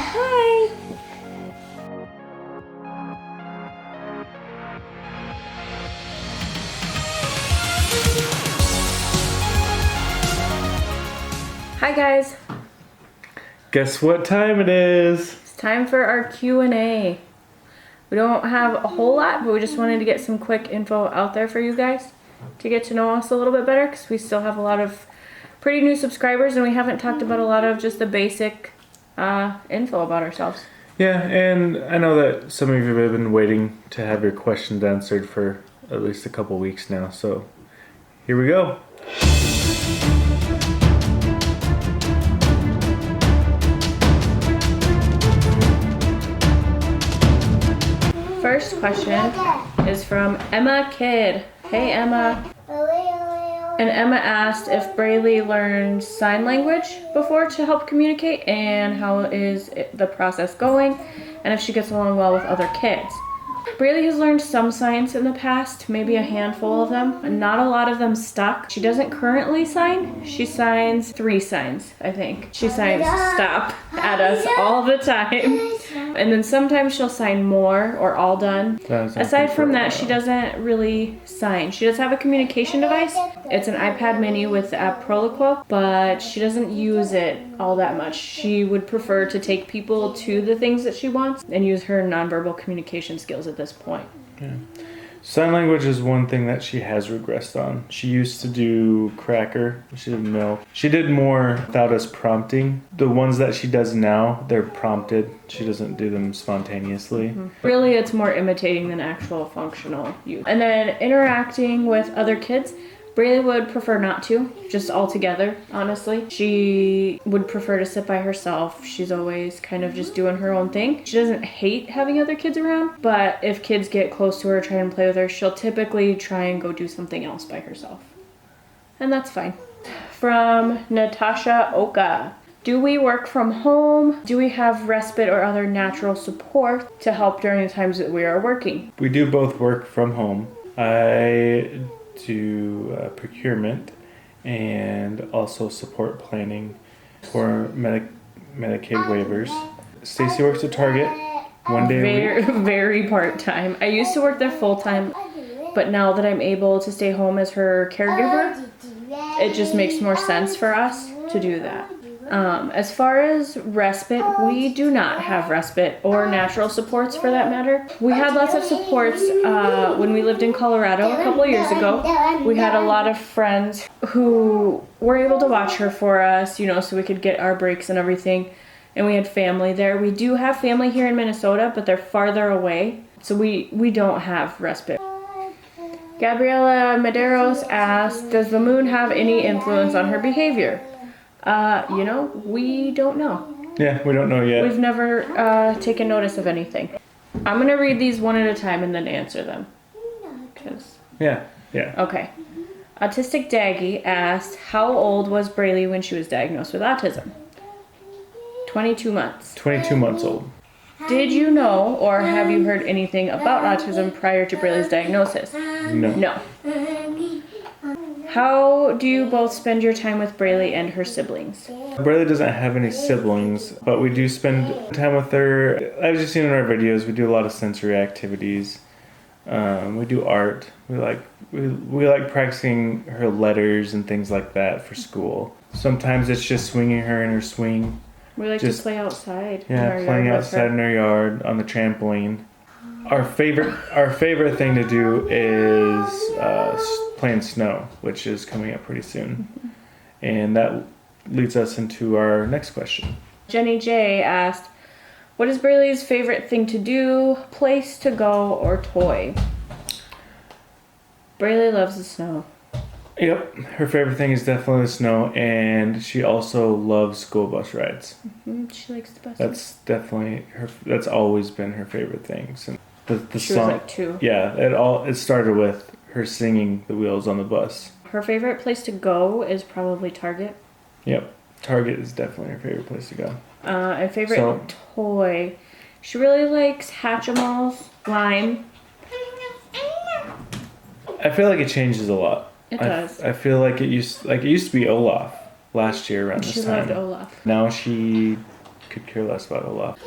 Hi. Hi guys. Guess what time it is? It's time for our Q&A. We don't have a whole lot, but we just wanted to get some quick info out there for you guys to get to know us a little bit better, because we still have a lot of pretty new subscribers and we haven't talked about a lot of just the basic info about ourselves. Yeah, and I know that some of you have been waiting to have your questions answered for at least a couple weeks now, so here we go. First question is from Emma Kidd. Hey Emma. And Emma asked if Braley learned sign language before to help communicate, and how is the process going, and if she gets along well with other kids. Braley has learned some signs in the past, maybe a handful of them. Not a lot of them stuck. She doesn't currently sign. She signs 3 signs, I think. She signs stop at us all the time. And then sometimes she'll sign more or all done. Aside from that, she doesn't really sign. She does have a communication device. It's an iPad mini with the app Proloquo, but she doesn't use it all that much. She would prefer to take people to the things that she wants and use her nonverbal communication skills at this point. Yeah. Sign language is one thing that she has regressed on. She used to do cracker. She didn't know. She did more without us prompting. The ones that she does now, they're prompted. She doesn't do them spontaneously. Really, it's more imitating than actual functional use. And then interacting with other kids, Braley would prefer not to, just altogether, honestly. She would prefer to sit by herself. She's always kind of just doing her own thing. She doesn't hate having other kids around, but if kids get close to her, try and play with her, she'll typically try and go do something else by herself. And that's fine. From Natasha Oka. Do we work from home? Do we have respite or other natural support to help during the times that we are working? We do both work from home. I do procurement and also support planning for Medicaid waivers. Stacy works at Target 1 day a week. Very part-time. I used to work there full-time, but now that I'm able to stay home as her caregiver, it just makes more sense for us to do that. As far as respite, we do not have respite or natural supports for that matter. We had lots of supports when we lived in Colorado a couple of years ago. We had a lot of friends who were able to watch her for us, so we could get our breaks and everything. And we had family there. We do have family here in Minnesota, but they're farther away, so we don't have respite. Gabriela Medeiros asked, does the moon have any influence on her behavior? We don't know. Yeah, we don't know yet. We've never taken notice of anything. I'm going to read these one at a time and then answer them. Yeah. Okay. Autistic Daggy asked, how old was Braley when she was diagnosed with autism? 22 months. 22 months old. Did you know or have you heard anything about autism prior to Braley's diagnosis? No. How do you both spend your time with Braley and her siblings? Braley doesn't have any siblings, but we do spend time with her. As you've seen in our videos, we do a lot of sensory activities. We do art. We like practicing her letters and things like that for school. Sometimes it's just swinging her in her swing. We like to play outside. Yeah, playing outside in our yard on the trampoline. Our favorite thing to do is playing snow, which is coming up pretty soon. And that leads us into our next question. Jenny J asked, what is Braley's favorite thing to do, place to go, or toy? Braley loves the snow. Yep, her favorite thing is definitely the snow, and she also loves school bus rides. She likes the bus. That's definitely that's always been her favorite thing. Since the she song, was like 2. Yeah, it started with her singing the wheels on the bus. Her favorite place to go is probably Target. Yep, Target is definitely her favorite place to go. And favorite toy, she really likes Hatchimals, Lime. I feel like it changes a lot. It does. I feel like it used to be Olaf last year around this time. She loved Olaf. Now she could care less about a lot.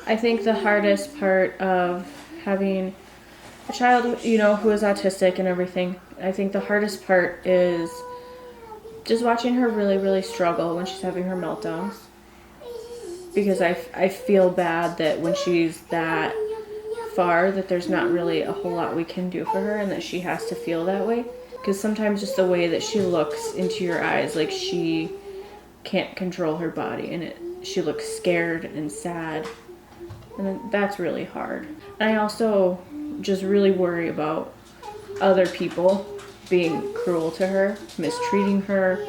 I think the hardest part of having a child, you know, who is autistic and everything, I think the hardest part is just watching her really, really struggle when she's having her meltdowns. Because I feel bad that when she's that far that there's not really a whole lot we can do for her and that she has to feel that way. Because sometimes just the way that she looks into your eyes, like she can't control her body and she looks scared and sad. And that's really hard. And I also just really worry about other people being cruel to her, mistreating her.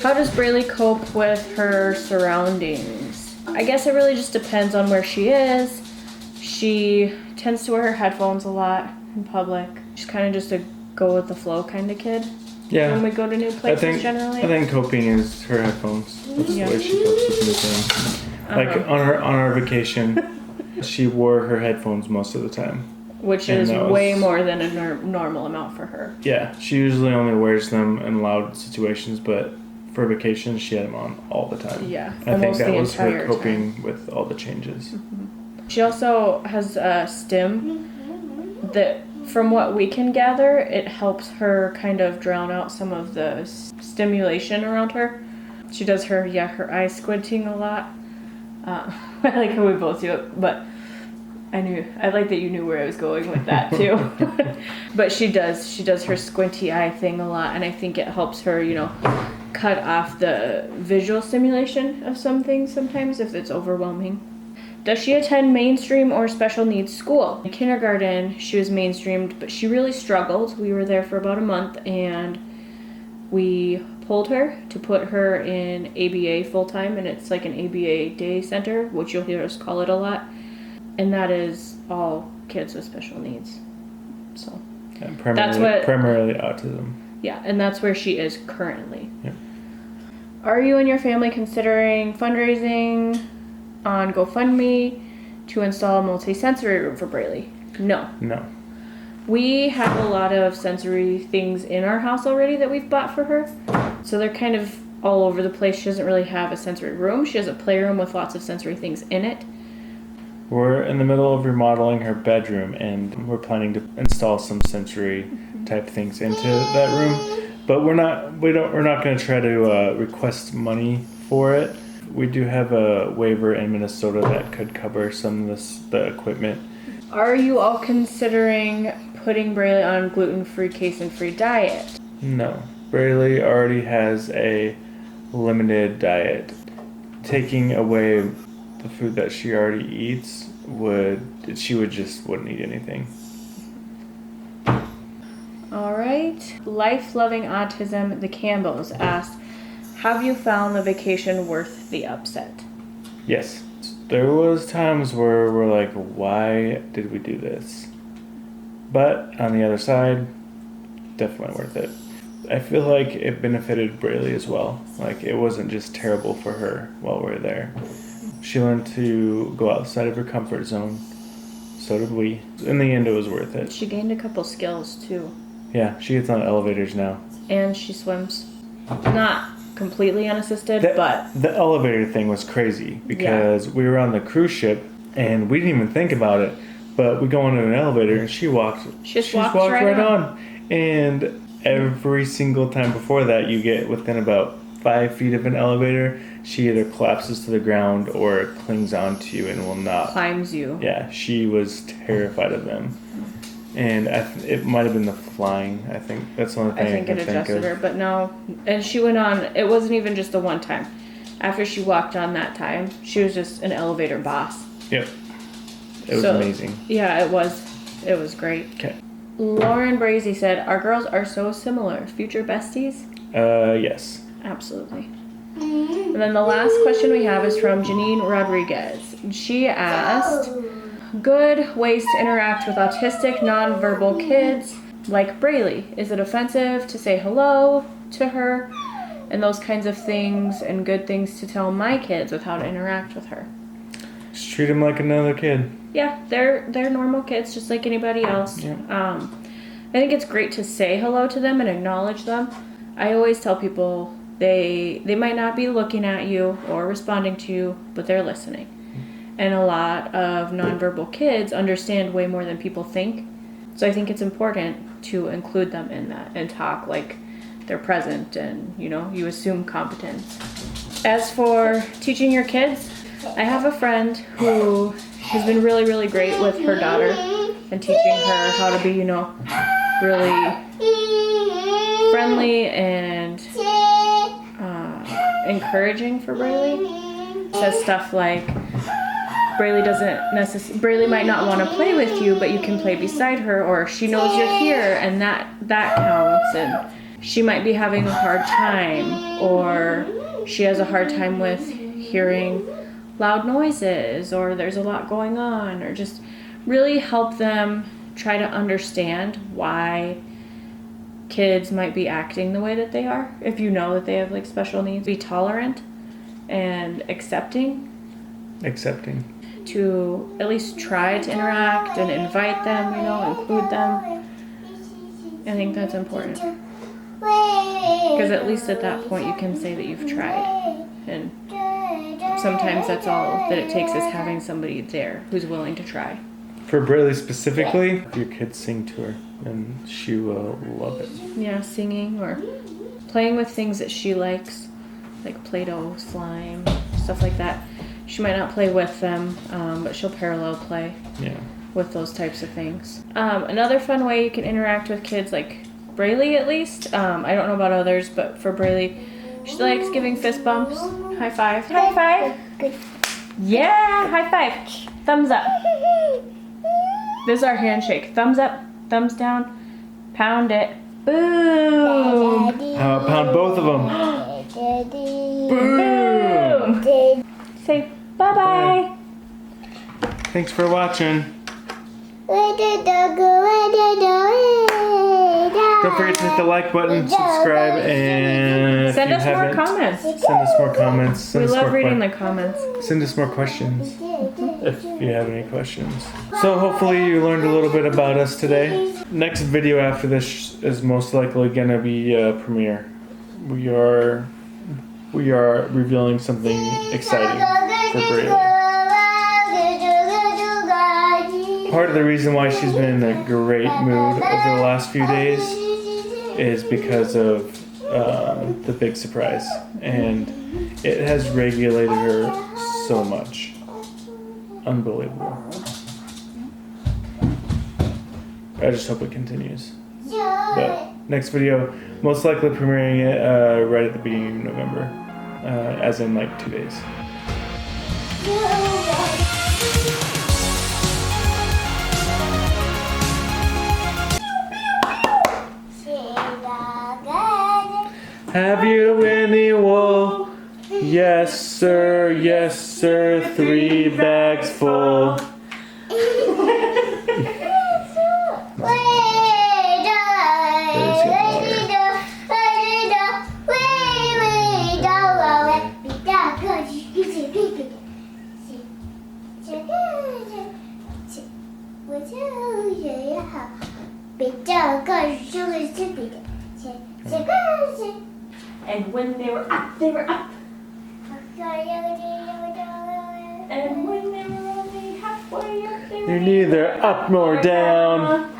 How does Braley cope with her surroundings? I guess it really just depends on where she is. She tends to wear her headphones a lot in public. She's kind of just a go with the flow kind of kid. Yeah. When we go to new places generally. I think coping is her headphones. That's the way she copes with new things. Like on our vacation, she wore her headphones most of the time. Which is way more than a normal amount for her. Yeah, she usually only wears them in loud situations, but for vacation, she had them on all the time. Yeah, I think that was her coping with all the changes. Mm-hmm. She also has a stim that, from what we can gather, it helps her kind of drown out some of the stimulation around her. She does her eye squinting a lot. I like how we both do it, but I like that you knew where I was going with that too. But she does her squinty eye thing a lot, and I think it helps her, you know, cut off the visual stimulation of some things sometimes if it's overwhelming. Does she attend mainstream or special needs school? In kindergarten, she was mainstreamed, but she really struggled. We were there for about a month, and we pulled her to put her in ABA full-time, and it's like an ABA day center, which you'll hear us call it a lot. And that is all kids with special needs. So and primarily autism. Yeah, and that's where she is currently. Yeah. Are you and your family considering fundraising on GoFundMe to install a multi-sensory room for Braley? No. We have a lot of sensory things in our house already that we've bought for her. So they're kind of all over the place. She doesn't really have a sensory room. She has a playroom with lots of sensory things in it. We're in the middle of remodeling her bedroom, and we're planning to install some sensory type things into that room. But we're not going to try to request money for it. We do have a waiver in Minnesota that could cover some of the equipment. Are you all considering putting Braley on gluten-free, casein-free diet? No. Braley already has a limited diet. Taking away the food that she already eats wouldn't eat anything. All right. Life-loving autism, the Campbells asked, have you found the vacation worth the upset? Yes. There was times where we're like, why did we do this? But on the other side, definitely worth it. I feel like it benefited Braley as well. Like, it wasn't just terrible for her while we were there. She learned to go outside of her comfort zone. So did we. In the end, it was worth it. She gained a couple skills, too. Yeah, she gets on elevators now. And she swims. Not completely unassisted, but... The elevator thing was crazy because we were on the cruise ship and we didn't even think about it. But we go into an elevator and she walked right on. And every single time before that, you get within about 5 feet of an elevator, she either collapses to the ground or clings onto you and will not. Climbs you. Yeah, she was terrified of them. And it might have been the flying. I think that's the only thing I think it adjusted her, but no. And she went on, it wasn't even just the one time. After she walked on that time, she was just an elevator boss. Yep. It was amazing. Yeah, it was. It was great. Okay. Lauren Brazy said, our girls are so similar. Future besties? Yes. Absolutely. And then the last question we have is from Janine Rodriguez. She asked, good ways to interact with autistic, nonverbal kids like Braley. Is it offensive to say hello to her and those kinds of things, and good things to tell my kids with how to interact with her? Just treat them like another kid. Yeah, they're normal kids just like anybody else. Yeah. I think it's great to say hello to them and acknowledge them. I always tell people They might not be looking at you or responding to you, but they're listening. And a lot of nonverbal kids understand way more than people think. So I think it's important to include them in that and talk like they're present and, you assume competence. As for teaching your kids, I have a friend who has been really, really great with her daughter and teaching her how to be, really friendly and encouraging for Braley. Says stuff like, Braley might not want to play with you, but you can play beside her, or she knows you're here and that counts, and she might be having a hard time, or she has a hard time with hearing loud noises, or there's a lot going on, or just really help them try to understand why kids might be acting the way that they are. If you know that they have like special needs, be tolerant and accepting. To at least try to interact and invite them, include them. I think that's important. Because at least at that point you can say that you've tried. And sometimes that's all that it takes, is having somebody there who's willing to try. For Braley specifically, your kids sing to her and she will love it. Yeah, singing or playing with things that she likes, like Play-Doh, slime, stuff like that. She might not play with them, but she'll parallel play with those types of things. Another fun way you can interact with kids, like Braley at least, I don't know about others, but for Braley, she likes giving fist bumps. High five. High five. Good. Yeah, high five. Thumbs up. This is our handshake. Thumbs up, thumbs down, pound it. Boom. How about pound both of them? Boom. Say bye-bye. Thanks for watching. Don't forget to hit the like button, subscribe, and Send us more comments. Send us more comments. We love reading the comments. Send us more questions if you have any questions. So hopefully you learned a little bit about us today. Next video after this is most likely going to be a premiere. We are revealing something exciting for Braley. Part of the reason why she's been in a great mood over the last few days is because of the big surprise, and it has regulated her so much. Unbelievable. I just hope it continues. But next video, most likely premiering it right at the beginning of November, as in like 2 days. Have you any wool? Yes, sir, 3 bags full. And when they were up, they were up. And when they were only halfway up, they were You're neither up nor down.